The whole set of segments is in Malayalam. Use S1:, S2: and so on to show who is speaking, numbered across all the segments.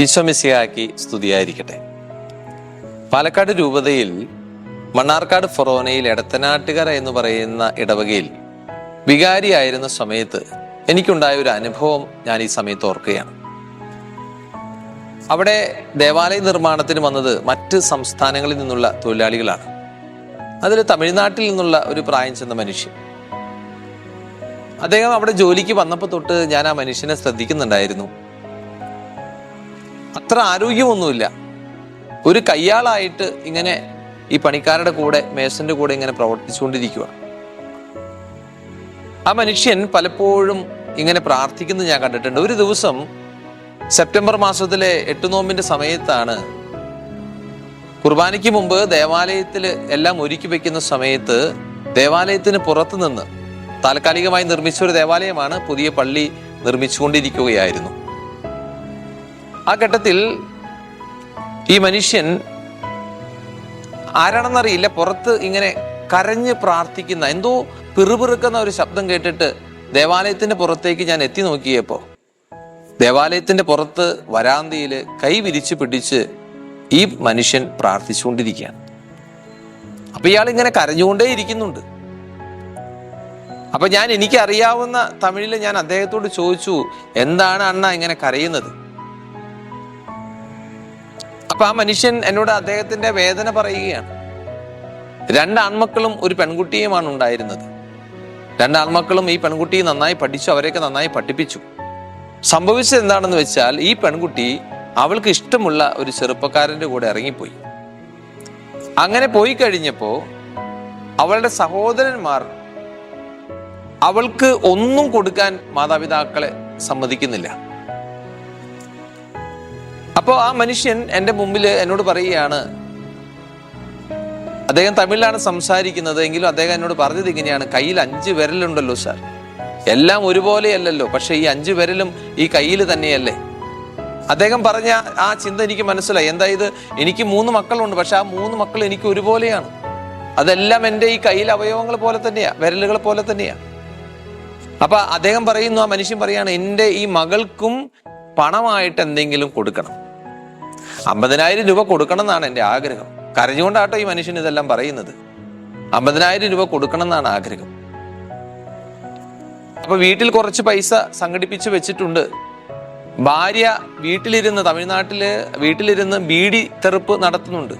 S1: ഈശോ മിശിഹായ്ക്ക് സ്തുതിയായിരിക്കട്ടെ. പാലക്കാട് രൂപതയിൽ മണ്ണാർക്കാട് ഫൊറോനയിൽ എടത്തനാട്ടുകര എന്ന് പറയുന്ന ഇടവകയിൽ വികാരിയായിരുന്ന സമയത്ത് എനിക്കുണ്ടായ ഒരു അനുഭവം ഞാൻ ഈ സമയത്ത് ഓർക്കുകയാണ്. അവിടെ ദേവാലയ നിർമ്മാണത്തിന് വന്നത് മറ്റ് സംസ്ഥാനങ്ങളിൽ നിന്നുള്ള തൊഴിലാളികളാണ്. അതിൽ തമിഴ്നാട്ടിൽ നിന്നുള്ള ഒരു പ്രായം ചെന്ന മനുഷ്യൻ. അദ്ദേഹം അവിടെ ജോലിക്ക് വന്നപ്പോൾ തൊട്ട് ഞാൻ ആ മനുഷ്യനെ ശ്രദ്ധിക്കുന്നുണ്ടായിരുന്നു. അത്ര ആരോഗ്യമൊന്നുമില്ല. ഒരു കയ്യാളായിട്ട് ഇങ്ങനെ ഈ പണിക്കാരുടെ കൂടെ, മേസന്റെ കൂടെ ഇങ്ങനെ പ്രവർത്തിച്ചുകൊണ്ടിരിക്കുക. ആ മനുഷ്യൻ പലപ്പോഴും ഇങ്ങനെ പ്രാർത്ഥിക്കുന്നത് ഞാൻ കണ്ടിട്ടുണ്ട്. ഒരു ദിവസം സെപ്റ്റംബർ മാസത്തിലെ 8 നോമ്പിന്റെ സമയത്താണ്, കുർബാനയ്ക്ക് മുമ്പ് ദേവാലയത്തിൽ എല്ലാം ഒരുക്കി വെക്കുന്ന സമയത്ത് ദേവാലയത്തിന് പുറത്തു നിന്ന്, താൽക്കാലികമായി നിർമ്മിച്ച ഒരു ദേവാലയമാണ്, പുതിയ പള്ളി നിർമ്മിച്ചുകൊണ്ടിരിക്കുകയായിരുന്നു. ആ ഘട്ടത്തിൽ ഈ മനുഷ്യൻ ആരാണെന്നറിയില്ല, പുറത്ത് ഇങ്ങനെ കരഞ്ഞ് പ്രാർത്ഥിക്കുന്ന, എന്തോ പിറുപിറുക്കുന്ന ഒരു ശബ്ദം കേട്ടിട്ട് ദേവാലയത്തിന്റെ പുറത്തേക്ക് ഞാൻ എത്തി നോക്കിയപ്പോ ദേവാലയത്തിന്റെ പുറത്ത് വരാന്തയില് കൈ വിരിച്ചു പിടിച്ച് ഈ മനുഷ്യൻ പ്രാർത്ഥിച്ചുകൊണ്ടിരിക്കുകയാണ്. അപ്പൊ ഇയാൾ ഇങ്ങനെ കരഞ്ഞുകൊണ്ടേ ഇരിക്കുന്നുണ്ട്. അപ്പൊ എനിക്കറിയാവുന്ന തമിഴില് ഞാൻ അദ്ദേഹത്തോട് ചോദിച്ചു, എന്താണ് അണ്ണ ഇങ്ങനെ കരയുന്നത്? അപ്പൊ ആ മനുഷ്യൻ എന്നോട് അദ്ദേഹത്തിന്റെ വേദന പറയുകയാണ്. 2 ആൺമക്കളും ഒരു പെൺകുട്ടിയുമാണ് ഉണ്ടായിരുന്നത്. 2 ആൺമക്കളും ഈ പെൺകുട്ടിയെ നന്നായി പഠിച്ചു, അവരെയൊക്കെ നന്നായി പഠിപ്പിച്ചു. സംഭവിച്ചത് എന്താണെന്ന് വെച്ചാൽ, ഈ പെൺകുട്ടി അവൾക്ക് ഇഷ്ടമുള്ള ഒരു ചെറുപ്പക്കാരന്റെ കൂടെ ഇറങ്ങിപ്പോയി. അങ്ങനെ പോയി കഴിഞ്ഞപ്പോ അവളുടെ സഹോദരന്മാർ അവൾക്ക് ഒന്നും കൊടുക്കാൻ മാതാപിതാക്കളെ സമ്മതിക്കുന്നില്ല. അപ്പോൾ ആ മനുഷ്യൻ എൻ്റെ മുമ്പിൽ എന്നോട് പറയുകയാണ്, അദ്ദേഹം തമിഴിലാണ് സംസാരിക്കുന്നത് എങ്കിലും അദ്ദേഹം എന്നോട് പറഞ്ഞത് ഇങ്ങനെയാണ്, കയ്യിൽ 5 വിരലുണ്ടല്ലോ സാർ, എല്ലാം ഒരുപോലെയല്ലല്ലോ, പക്ഷെ ഈ 5 വിരലും ഈ കയ്യിൽ തന്നെയല്ലേ. അദ്ദേഹം പറഞ്ഞ ആ ചിന്ത എനിക്ക് മനസ്സിലായി. എന്തായത്, എനിക്ക് 3 മക്കളുണ്ട്, പക്ഷെ ആ 3 മക്കൾ എനിക്ക് ഒരുപോലെയാണ്. അതെല്ലാം എൻ്റെ ഈ കയ്യിൽ അവയവങ്ങൾ പോലെ തന്നെയാ, വിരലുകൾ പോലെ തന്നെയാ. അപ്പൊ അദ്ദേഹം പറയുന്നു, ആ മനുഷ്യൻ പറയാണ്, എൻ്റെ ഈ മകൾക്കും പണമായിട്ട് എന്തെങ്കിലും കൊടുക്കണം, 50,000 രൂപ കൊടുക്കണം എന്നാണ് എൻ്റെ ആഗ്രഹം. കരഞ്ഞുകൊണ്ടാട്ടോ ഈ മനുഷ്യൻ ഇതെല്ലാം പറയുന്നത്. 50,000 രൂപ കൊടുക്കണം എന്നാണ് ആഗ്രഹം. അപ്പൊ വീട്ടിൽ കുറച്ച് പൈസ സംഘടിപ്പിച്ച് വെച്ചിട്ടുണ്ട്. ഭാര്യ തമിഴ്നാട്ടില് വീട്ടിലിരുന്ന് ബീഡി തെറുപ്പ് നടത്തുന്നുണ്ട്.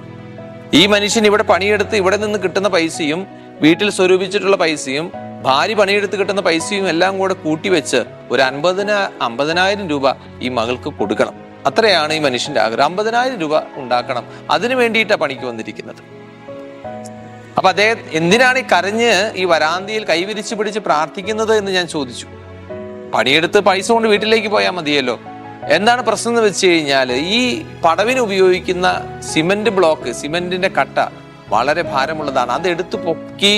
S1: ഈ മനുഷ്യൻ ഇവിടെ പണിയെടുത്ത് ഇവിടെ നിന്ന് കിട്ടുന്ന പൈസയും വീട്ടിൽ സ്വരൂപിച്ചിട്ടുള്ള പൈസയും ഭാര്യ പണിയെടുത്ത് കിട്ടുന്ന പൈസയും എല്ലാം കൂടെ കൂട്ടിവെച്ച് ഒരു 50,000 രൂപ ഈ മകൾക്ക് കൊടുക്കണം. അത്രയാണ് ഈ മനുഷ്യന്റെ ആഗ്രഹം. 50,000 രൂപ ഉണ്ടാക്കണം. അതിനു വേണ്ടിയിട്ടാണ് പണിക്ക് വന്നിരിക്കുന്നത്. അപ്പൊ അദ്ദേഹം എന്തിനാണ് ഈ കരഞ്ഞ് ഈ വരാന്തിയിൽ കൈവിരിച്ച് പിടിച്ച് പ്രാർത്ഥിക്കുന്നത് എന്ന് ഞാൻ ചോദിച്ചു. പണിയെടുത്ത് പൈസ കൊണ്ട് വീട്ടിലേക്ക് പോയാൽ മതിയല്ലോ. എന്താണ് പ്രശ്നം എന്ന് വെച്ച് കഴിഞ്ഞാൽ, ഈ പടവിന് ഉപയോഗിക്കുന്ന സിമെന്റിന്റെ കട്ട വളരെ ഭാരമുള്ളതാണ്. അത് എടുത്തു പൊക്കി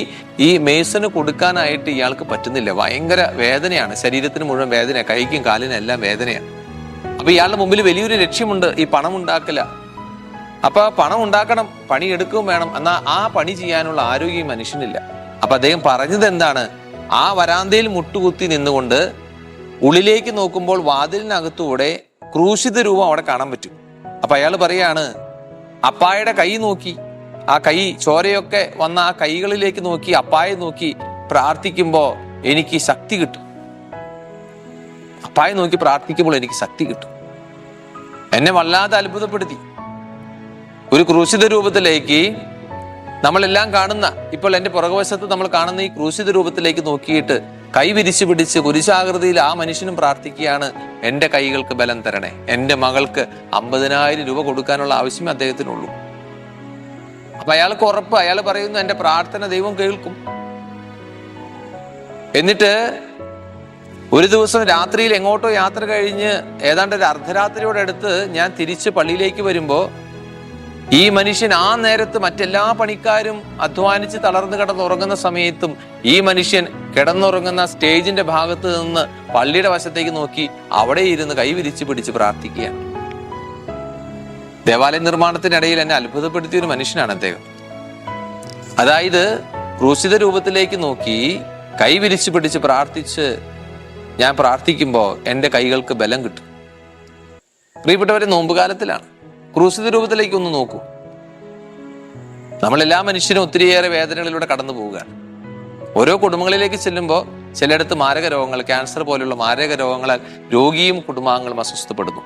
S1: ഈ മേസന് കൊടുക്കാനായിട്ട് ഇയാൾക്ക് പറ്റുന്നില്ല. ഭയങ്കര വേദനയാണ്, ശരീരത്തിന് മുഴുവൻ വേദന, കൈക്കും കാലിനും എല്ലാം വേദനയാണ്. അപ്പൊ ഇയാളുടെ മുമ്പിൽ വലിയൊരു ലക്ഷ്യമുണ്ട്, ഈ പണം ഉണ്ടാക്കല. അപ്പൊ പണം ഉണ്ടാക്കണം, പണിയെടുക്കുകയും വേണം. എന്നാൽ ആ പണി ചെയ്യാനുള്ള ആരോഗ്യം മനുഷ്യനില്ല. അപ്പൊ അദ്ദേഹം പറഞ്ഞത് എന്താണ്, ആ വരാന്തയിൽ മുട്ടുകുത്തി നിന്നുകൊണ്ട് ഉള്ളിലേക്ക് നോക്കുമ്പോൾ വാതിലിനകത്തൂടെ ക്രൂശിത രൂപം അവിടെ കാണാൻ പറ്റും. അപ്പൊ അയാൾ പറയാണ്, അപ്പായുടെ കൈ നോക്കി, ആ കൈ ചോരയൊക്കെ വന്ന ആ കൈകളിലേക്ക് നോക്കി, അപ്പായെ നോക്കി പ്രാർത്ഥിക്കുമ്പോ എനിക്ക് ശക്തി കിട്ടും. അപ്പായെ നോക്കി പ്രാർത്ഥിക്കുമ്പോൾ എനിക്ക് ശക്തി കിട്ടും. എന്നെ വല്ലാതെ അത്ഭുതപ്പെടുത്തി. ഒരു ക്രൂശിത രൂപത്തിലേക്ക് നമ്മളെല്ലാം കാണുന്ന, ഇപ്പോൾ എൻ്റെ പുറകുവശത്ത് നമ്മൾ കാണുന്ന ഈ ക്രൂശിത രൂപത്തിലേക്ക് നോക്കിയിട്ട് കൈ വിരിച്ചു പിടിച്ച് കുരിശാകൃതിയിൽ ആ മനുഷ്യനും പ്രാർത്ഥിക്കുകയാണ്, എൻ്റെ കൈകൾക്ക് ബലം തരണേ, എൻ്റെ മകൾക്ക് 50,000 രൂപ കൊടുക്കാനുള്ള ആവശ്യമേ അദ്ദേഹത്തിനുള്ളൂ. അപ്പൊ അയാൾക്ക് ഉറപ്പ്, അയാൾ പറയുന്നു, എൻ്റെ പ്രാർത്ഥന ദൈവം കേൾക്കും. എന്നിട്ട് ഒരു ദിവസം രാത്രിയിൽ എങ്ങോട്ടോ യാത്ര കഴിഞ്ഞ് ഏതാണ്ട് ഒരു അർദ്ധരാത്രിയോടടുത്ത് ഞാൻ തിരിച്ച് പള്ളിയിലേക്ക് വരുമ്പോ ഈ മനുഷ്യൻ ആ നേരത്ത് മറ്റെല്ലാ പണിക്കാരും അധ്വാനിച്ച് തളർന്നു കിടന്നുറങ്ങുന്ന സമയത്തും ഈ മനുഷ്യൻ കിടന്നുറങ്ങുന്ന സ്റ്റേജിന്റെ ഭാഗത്ത് നിന്ന് പള്ളിയുടെ വശത്തേക്ക് നോക്കി അവിടെ ഇരുന്ന് കൈ വിരിച്ച് പിടിച്ച് പ്രാർത്ഥിക്കുകയാണ്. ദേവാലയ നിർമ്മാണത്തിനിടയിൽ എന്നെ അത്ഭുതപ്പെടുത്തിയ ഒരു മനുഷ്യനാണ് അദ്ദേഹം. അതായത് ക്രൂശിത രൂപത്തിലേക്ക് നോക്കി കൈ വിരിച്ച് പിടിച്ച് പ്രാർത്ഥിച്ച് ഞാൻ പ്രാർത്ഥിക്കുമ്പോൾ എൻ്റെ കൈകൾക്ക് ബലം കിട്ടും. പ്രിയപ്പെട്ടവരെ, നോമ്പുകാലത്തിലാണ്. ക്രൂശിത രൂപത്തിലേക്ക് ഒന്ന് നോക്കൂ. നമ്മളെല്ലാ മനുഷ്യരും ഒത്തിരിയേറെ വേദനകളിലൂടെ കടന്നു പോവുകയാണ്. ഓരോ കുടുംബങ്ങളിലേക്ക് ചെല്ലുമ്പോൾ ചിലയിടത്ത് മാരക രോഗങ്ങൾ, ക്യാൻസർ പോലുള്ള മാരക രോഗങ്ങളാൽ രോഗിയും കുടുംബാംഗങ്ങളും അസ്വസ്ഥപ്പെടുന്നു.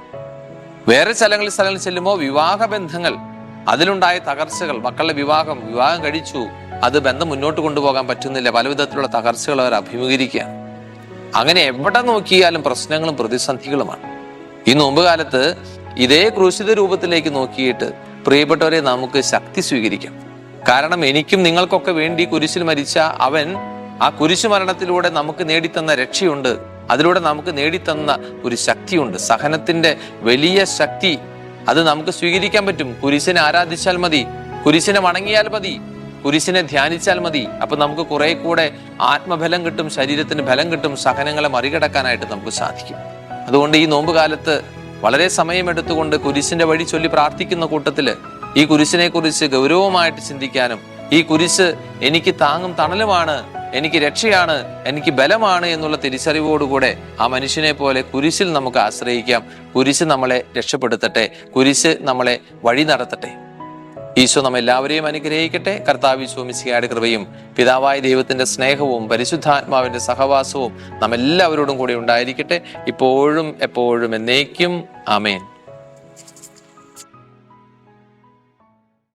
S1: വേറെ സ്ഥലങ്ങളിൽ ചെല്ലുമ്പോൾ വിവാഹ ബന്ധങ്ങൾ, അതിലുണ്ടായ തകർച്ചകൾ, മക്കളുടെ വിവാഹം കഴിച്ചു, അത് ബന്ധം മുന്നോട്ട് കൊണ്ടുപോകാൻ പറ്റുന്നില്ല, പലവിധത്തിലുള്ള തകർച്ചകൾ അവർ അഭിമുഖീകരിക്കുകയാണ്. അങ്ങനെ എവിടെ നോക്കിയാലും പ്രശ്നങ്ങളും പ്രതിസന്ധികളുമാണ്. ഈ നോമ്പുകാലത്ത് ഇതേ ക്രൂശിത രൂപത്തിലേക്ക് നോക്കിയിട്ട് പ്രിയപ്പെട്ടവരെ നമുക്ക് ശക്തി സ്വീകരിക്കാം. കാരണം എനിക്കും നിങ്ങൾക്കൊക്കെ വേണ്ടി കുരിശിൽ മരിച്ച അവൻ, ആ കുരിശു മരണത്തിലൂടെ നമുക്ക് നേടിത്തന്ന രക്ഷയുണ്ട്, അതിലൂടെ നമുക്ക് നേടിത്തന്ന ഒരു ശക്തിയുണ്ട്, സഹനത്തിന്റെ വലിയ ശക്തി. അത് നമുക്ക് സ്വീകരിക്കാൻ പറ്റും. കുരിശിനെ ആരാധിച്ചാൽ മതി, കുരിശിനെ വണങ്ങിയാൽ മതി, കുരിശിനെ ധ്യാനിച്ചാൽ മതി. അപ്പൊ നമുക്ക് കുറെ കൂടെ ആത്മബലം കിട്ടും, ശരീരത്തിന് ബലം കിട്ടും, സഹനങ്ങളെ മറികടക്കാനായിട്ട് നമുക്ക് സാധിക്കും. അതുകൊണ്ട് ഈ നോമ്പുകാലത്ത് വളരെ സമയമെടുത്തുകൊണ്ട് കുരിശിന്റെ വഴി ചൊല്ലി പ്രാർത്ഥിക്കുന്ന കൂട്ടത്തില് ഈ കുരിശിനെ കുറിച്ച് ഗൗരവമായിട്ട് ചിന്തിക്കാനും, ഈ കുരിശ് എനിക്ക് താങ്ങും തണലുമാണ്, എനിക്ക് രക്ഷയാണ്, എനിക്ക് ബലമാണ് എന്നുള്ള തിരിച്ചറിവോടുകൂടെ ആ മനുഷ്യനെ പോലെ കുരിശിൽ നമുക്ക് ആശ്രയിക്കാം. കുരിശ് നമ്മളെ രക്ഷപ്പെടുത്തട്ടെ, കുരിശ് നമ്മളെ വഴി നടത്തട്ടെ. ഈശോ നമ്മെല്ലാവരെയും അനുഗ്രഹിക്കട്ടെ. കർത്താവ് ഈശോ മിശിഹായുടെ കൃപയും പിതാവായ ദൈവത്തിന്റെ സ്നേഹവും പരിശുദ്ധാത്മാവിന്റെ സഹവാസവും നമ്മെല്ലാവരോടും കൂടി ഉണ്ടായിരിക്കട്ടെ, ഇപ്പോഴും എപ്പോഴും എന്നേക്കും. ആമേൻ.